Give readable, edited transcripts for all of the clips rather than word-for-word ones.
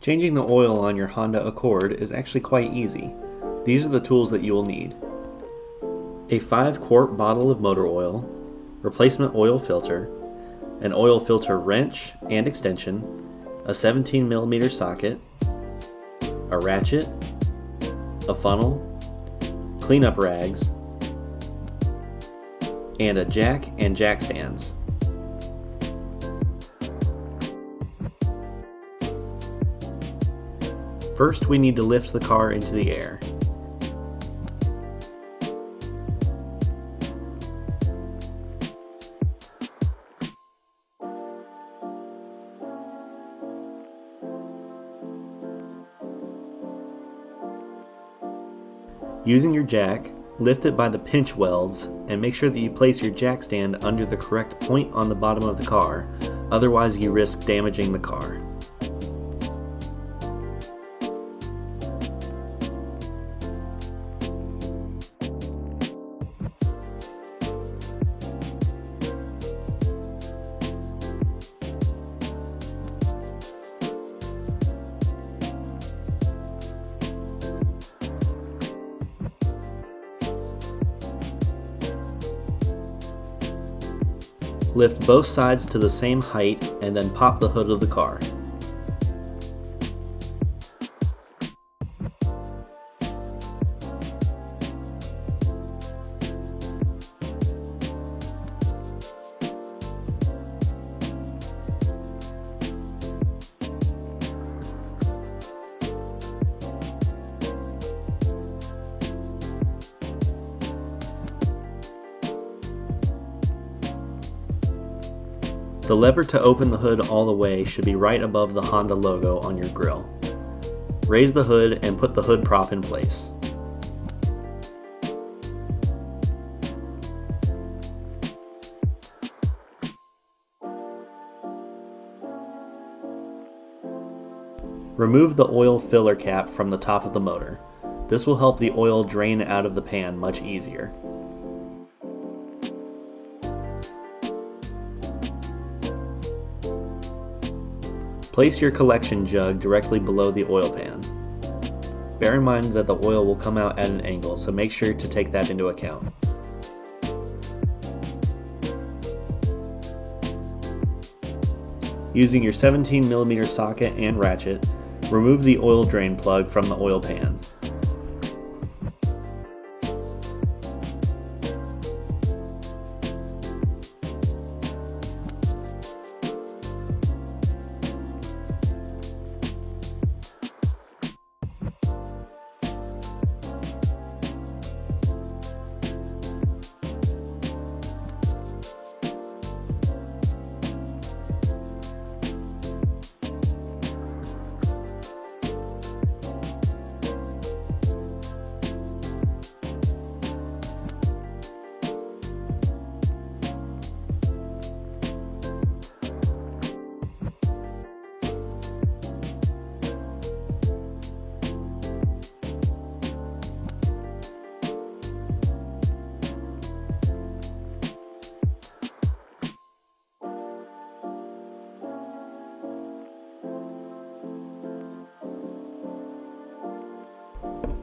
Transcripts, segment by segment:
Changing the oil on your Honda Accord is actually quite easy. These are the tools that you will need. A 5-quart bottle of motor oil, replacement oil filter, an oil filter wrench and extension, a 17mm socket, a ratchet, a funnel, cleanup rags, and a jack and jack stands. First, we need to lift the car into the air. Using your jack, lift it by the pinch welds and make sure that you place your jack stand under the correct point on the bottom of the car, otherwise you risk damaging the car. Lift both sides to the same height and then pop the hood of the car. The lever to open the hood all the way should be right above the Honda logo on your grille. Raise the hood and put the hood prop in place. Remove the oil filler cap from the top of the motor. This will help the oil drain out of the pan much easier. Place your collection jug directly below the oil pan. Bear in mind that the oil will come out at an angle, so make sure to take that into account. Using your 17mm socket and ratchet, remove the oil drain plug from the oil pan.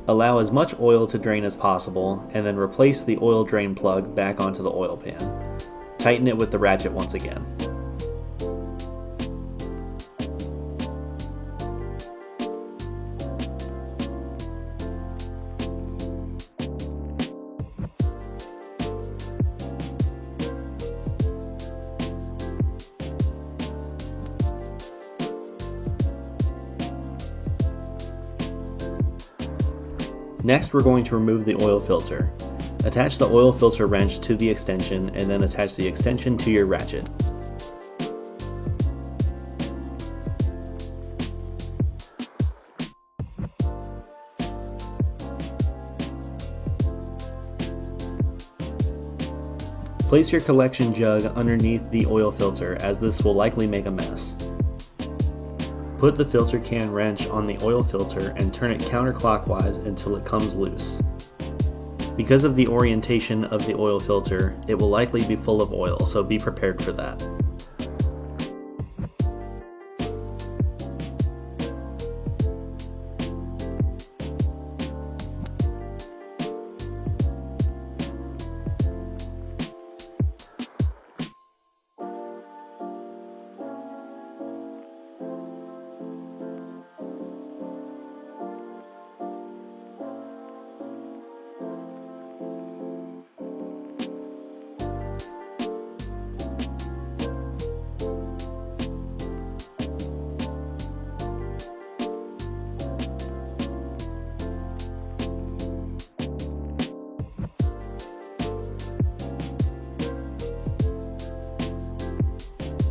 Allow as much oil to drain as possible, and then replace the oil drain plug back onto the oil pan. Tighten it with the ratchet once again. Next, we're going to remove the oil filter. Attach the oil filter wrench to the extension and then attach the extension to your ratchet. Place your collection jug underneath the oil filter, as this will likely make a mess. Put the filter can wrench on the oil filter and turn it counterclockwise until it comes loose. Because of the orientation of the oil filter, it will likely be full of oil, so be prepared for that.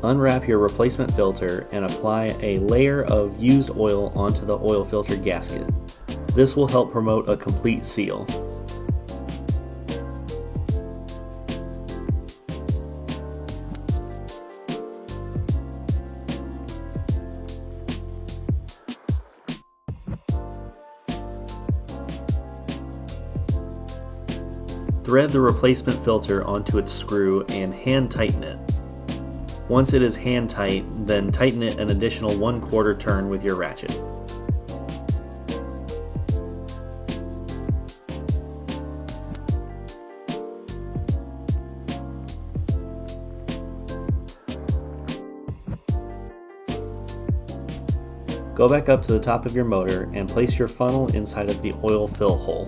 Unwrap your replacement filter and apply a layer of used oil onto the oil filter gasket. This will help promote a complete seal. Thread the replacement filter onto its screw and hand tighten it. Once it is hand tight, then tighten it an additional 1/4 turn with your ratchet. Go back up to the top of your motor and place your funnel inside of the oil fill hole.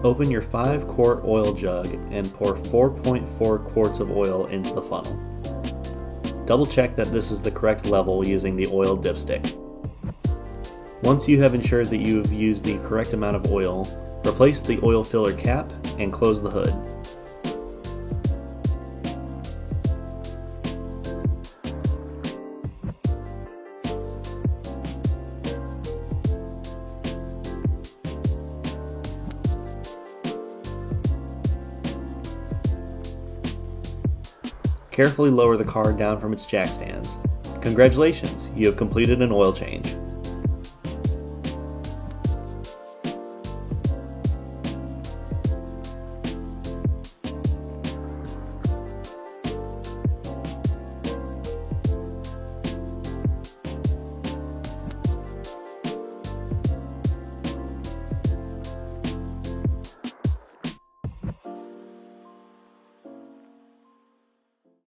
Open your 5-quart oil jug and pour 4.4 quarts of oil into the funnel. Double check that this is the correct level using the oil dipstick. Once you have ensured that you have used the correct amount of oil, replace the oil filler cap and close the hood. Carefully lower the car down from its jack stands. Congratulations, you have completed an oil change.